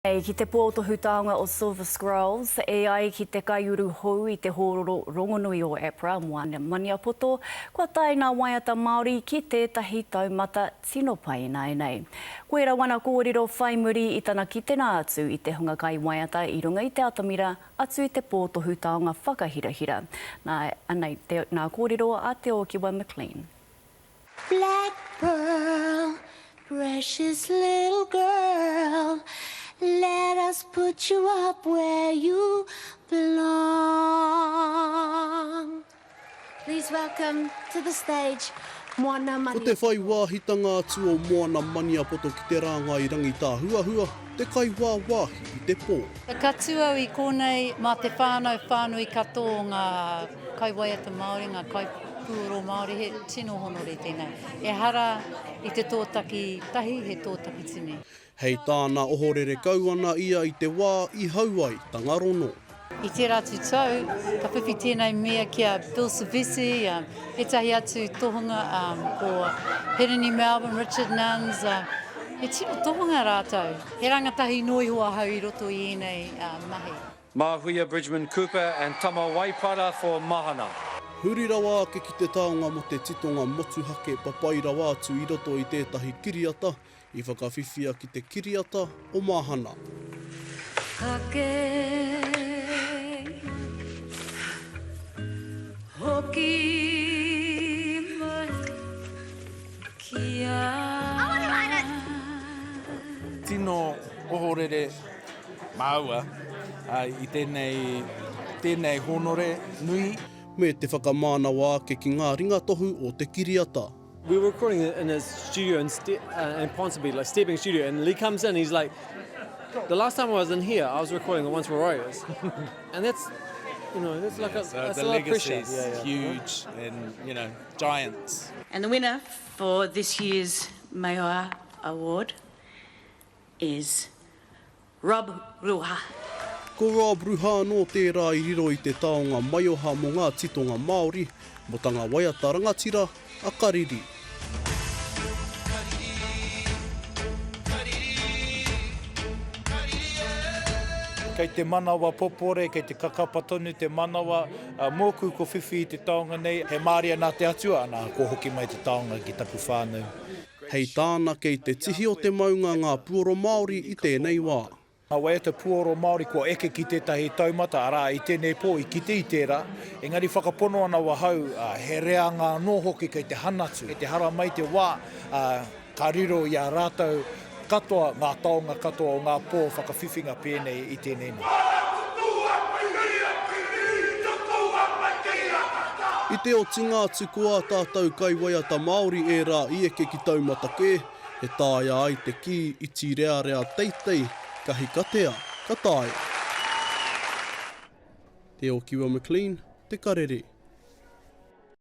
Ki te pōtohutaonga o Silver Scrolls, ai ki te kaiuru hou I te hōroro rongonui o APRA, Moana Maniapoto, kua tae ngā waiata Māori ki tētahi taumata tino pai nei. Koera wana kōrero whai muri I tana ki tēnā atu I te hunga kai waiata I runga I te atamira atu I te pōtohutaonga whakahirahira. Nā kōrero a te o Kiwa McLean. Black pearl, precious little girl, let us put you up where you belong. Please welcome to the stage, Moana Ko Maniapoto. te whai wāhitanga atu o Moana Maniapoto ki te ranga I rangi tā huahua, te kai wāhi I te pō. Ka tua I konei mā te whānui katoa ngā kaiwaiata Māori, ngā kaipūro Māori, he tino honore tēnei. E hara I te tōtaki tahi, he tōtaki tini. Hei tāna ohorere kauana ia I te wā I hauai tangarono. I te ratu tau, ka whiwhi tēnei mea kia Bill Savisi, he tahi atu tohunga ko Hirini Melbourne, Richard Nuns, he tino tohunga rātou. He rangatahi noi hoa hau I roto I enei mahi. Mahuia Bridgman Cooper and Tama Waipara for Mahana. Huri rawa ake ki te taonga mo te titonga motuhake papai rawa atu I roto I tētahi kiriata, I whakawhiwhia ki te kiriata o Mahana. Hake, hoki mai kia. I want to write it. Tino ohorere māua I tēnei honore nui. Me te whakamānawa ake ki ngā ringa tohu o te kiriata. We were recording in a studio in Ponsonby, like Stepping Studio, and Lee comes in, he's like, the last time I was in here, I was recording the Once Were Warriors. And that's, that's like that's The a lot of pressure. legacy's huge and, giants. And the winner for this year's Mayoa Award is Rob Ruha. Ko Rob Ruha no tērā I riro I te taonga maioha mo ngā titonga Māori, mo tanga waiata rangatira, a kariri. Kei te manawa popore, kei te kakapatonu te manawa, mōku ko whiwhi I te taonga nei, he Māori nā te atua, nā ko hoki mai te taonga ki tapu whānau. Hei tāna kei te tihi o te maunga ngā puoro Māori I tēnei wā. Ngā waiata puoro Māori kua eke ki tētahi taumata, arā I tēnei pō I kite I tērā. Engari whakapono ana wahau, he rea ngā nōhoki kei te hanatu, kei te hara mai te wā, ka riro I a rātou katoa, ngā taonga katoa o ngā pō whakawhiwhinga pēnei I tēnei nei. I te o tinga atu kua tātou kaiwaiata Māori e rā I eke ki taumata kē, he tāia ai te ki iti rea teitei, kahi katea, ka tāia. Te o Kiwa McLean, te karere.